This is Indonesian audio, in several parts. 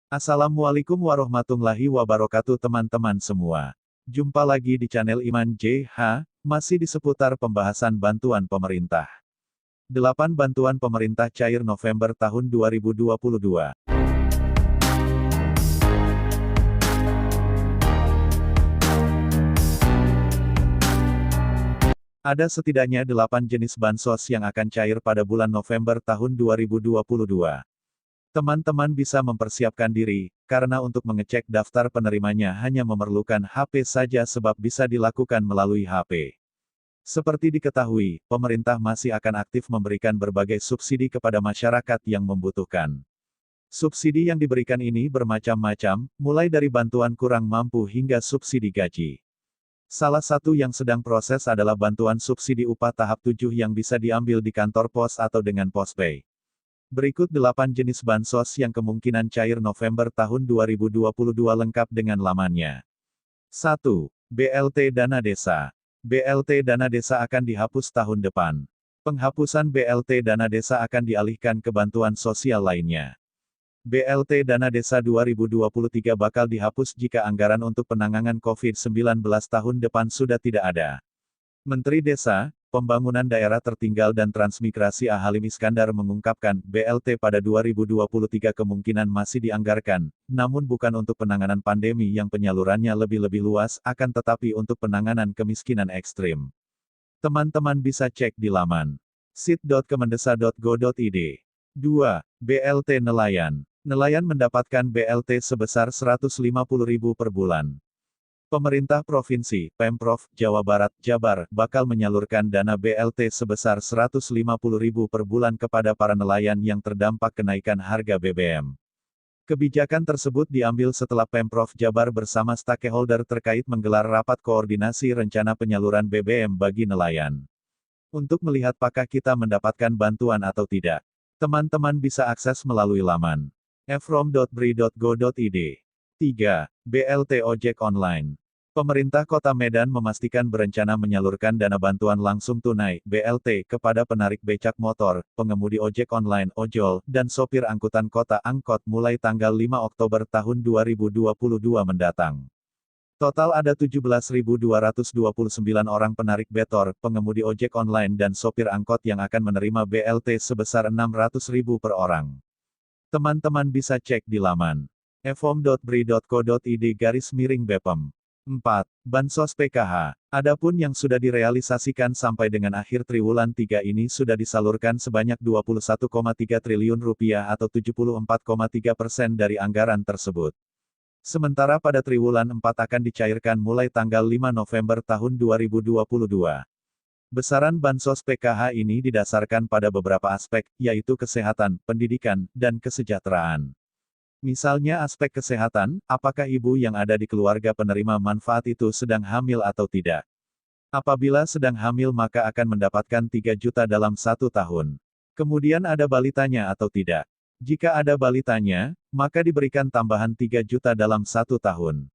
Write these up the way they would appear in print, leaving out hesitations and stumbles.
Assalamualaikum warahmatullahi wabarakatuh teman-teman semua. Jumpa lagi di channel Iman JH, masih di seputar pembahasan bantuan pemerintah. 8 bantuan pemerintah cair November tahun 2022. Ada setidaknya 8 jenis bansos yang akan cair pada bulan November tahun 2022. Teman-teman bisa mempersiapkan diri, karena untuk mengecek daftar penerimanya hanya memerlukan HP saja sebab bisa dilakukan melalui HP. Seperti diketahui, pemerintah masih akan aktif memberikan berbagai subsidi kepada masyarakat yang membutuhkan. Subsidi yang diberikan ini bermacam-macam, mulai dari bantuan kurang mampu hingga subsidi gaji. Salah satu yang sedang proses adalah bantuan subsidi upah tahap 7 yang bisa diambil di kantor pos atau dengan PosPay. Berikut 8 jenis bansos yang kemungkinan cair November tahun 2022 lengkap dengan lamannya. 1. BLT Dana Desa. BLT Dana Desa akan dihapus tahun depan. Penghapusan BLT Dana Desa akan dialihkan ke bantuan sosial lainnya. BLT Dana Desa 2023 bakal dihapus jika anggaran untuk penanganan COVID-19 tahun depan sudah tidak ada. Menteri Desa, Pembangunan Daerah Tertinggal dan Transmigrasi Halim Iskandar mengungkapkan, BLT pada 2023 kemungkinan masih dianggarkan, namun bukan untuk penanganan pandemi yang penyalurannya lebih luas, akan tetapi untuk penanganan kemiskinan ekstrim. Teman-teman bisa cek di laman sit.kemendesa.go.id. 2. BLT Nelayan. Nelayan mendapatkan BLT sebesar Rp150.000 per bulan. Pemerintah Provinsi, Pemprov, Jawa Barat, Jabar, bakal menyalurkan dana BLT sebesar Rp150.000 per bulan kepada para nelayan yang terdampak kenaikan harga BBM. Kebijakan tersebut diambil setelah Pemprov Jabar bersama stakeholder terkait menggelar rapat koordinasi rencana penyaluran BBM bagi nelayan. Untuk melihat apakah kita mendapatkan bantuan atau tidak, teman-teman bisa akses melalui laman efrom.bri.go.id. 3. BLT Ojek Online. Pemerintah Kota Medan memastikan berencana menyalurkan dana bantuan langsung tunai (BLT) kepada penarik becak motor, pengemudi ojek online (ojol), dan sopir angkutan kota angkot mulai tanggal 5 Oktober tahun 2022 mendatang. Total ada 17.229 orang penarik betor, pengemudi ojek online dan sopir angkot yang akan menerima BLT sebesar Rp600.000 per orang. Teman-teman bisa cek di laman efom.bri.co.id/bepem. 4. Bansos PKH. Adapun yang sudah direalisasikan sampai dengan akhir triwulan 3 ini sudah disalurkan sebanyak Rp21,3 triliun atau 74,3% dari anggaran tersebut. Sementara pada triwulan 4 akan dicairkan mulai tanggal 5 November tahun 2022. Besaran bansos PKH ini didasarkan pada beberapa aspek, yaitu kesehatan, pendidikan, dan kesejahteraan. Misalnya aspek kesehatan, apakah ibu yang ada di keluarga penerima manfaat itu sedang hamil atau tidak? Apabila sedang hamil maka akan mendapatkan 3 juta dalam 1 tahun. Kemudian ada balitanya atau tidak? Jika ada balitanya, maka diberikan tambahan 3 juta dalam 1 tahun.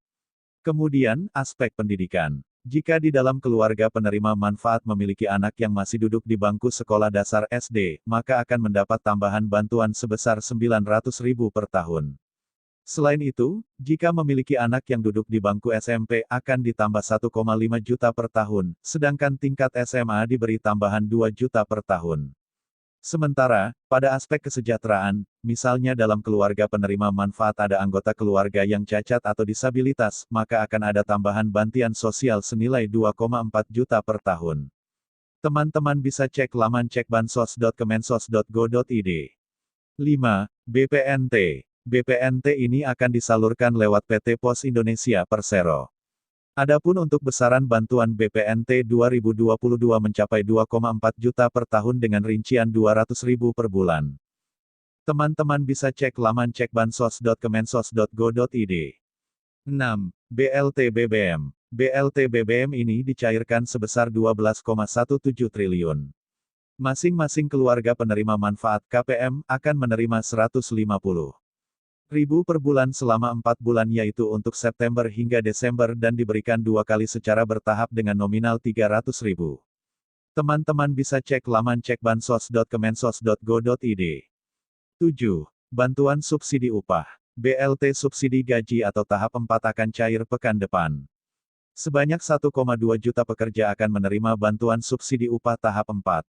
Kemudian, aspek pendidikan. Jika di dalam keluarga penerima manfaat memiliki anak yang masih duduk di bangku sekolah dasar SD, maka akan mendapat tambahan bantuan sebesar Rp900.000 per tahun. Selain itu, jika memiliki anak yang duduk di bangku SMP akan ditambah 1,5 juta per tahun, sedangkan tingkat SMA diberi tambahan 2 juta per tahun. Sementara, pada aspek kesejahteraan, misalnya dalam keluarga penerima manfaat ada anggota keluarga yang cacat atau disabilitas, maka akan ada tambahan bantian sosial senilai 2,4 juta per tahun. Teman-teman bisa cek laman cekbansos.kemensos.go.id. 5. BPNT. BPNT ini akan disalurkan lewat PT Pos Indonesia Persero. Adapun untuk besaran bantuan BPNT 2022 mencapai 2,4 juta per tahun dengan rincian Rp200.000 per bulan. Teman-teman bisa cek laman cekbansos.kemensos.go.id. 6. BLT BBM. BLT BBM ini dicairkan sebesar Rp12,17 triliun. Masing-masing keluarga penerima manfaat KPM akan menerima Rp150.000 per bulan selama 4 bulan yaitu untuk September hingga Desember dan diberikan 2 kali secara bertahap dengan nominal Rp300.000. Teman-teman bisa cek laman cekbansos.kemensos.go.id. 7. Bantuan subsidi upah. BLT subsidi gaji atau tahap 4 akan cair pekan depan. Sebanyak 1,2 juta pekerja akan menerima bantuan subsidi upah tahap 4.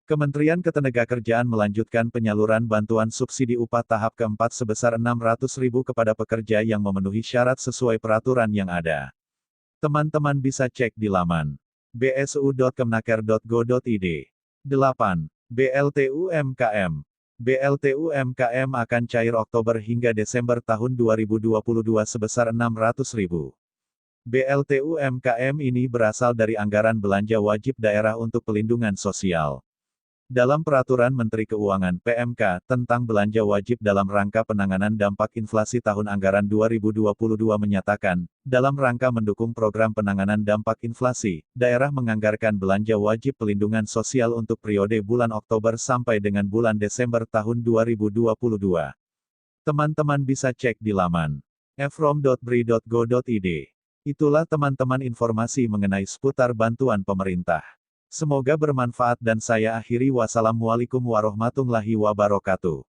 Kementerian Ketenagakerjaan melanjutkan penyaluran bantuan subsidi upah tahap keempat sebesar Rp600.000 kepada pekerja yang memenuhi syarat sesuai peraturan yang ada. Teman-teman bisa cek di laman bsu.kemenaker.go.id. 8. BLT UMKM. BLT UMKM akan cair Oktober hingga Desember tahun 2022 sebesar Rp600.000. BLT UMKM ini berasal dari anggaran belanja wajib daerah untuk pelindungan sosial. Dalam Peraturan Menteri Keuangan (PMK) tentang belanja wajib dalam rangka penanganan dampak inflasi tahun anggaran 2022 menyatakan, dalam rangka mendukung program penanganan dampak inflasi, daerah menganggarkan belanja wajib pelindungan sosial untuk periode bulan Oktober sampai dengan bulan Desember tahun 2022. Teman-teman bisa cek di laman efrom.bri.go.id. Itulah teman-teman informasi mengenai seputar bantuan pemerintah. Semoga bermanfaat dan saya akhiri wassalamualaikum warahmatullahi wabarakatuh.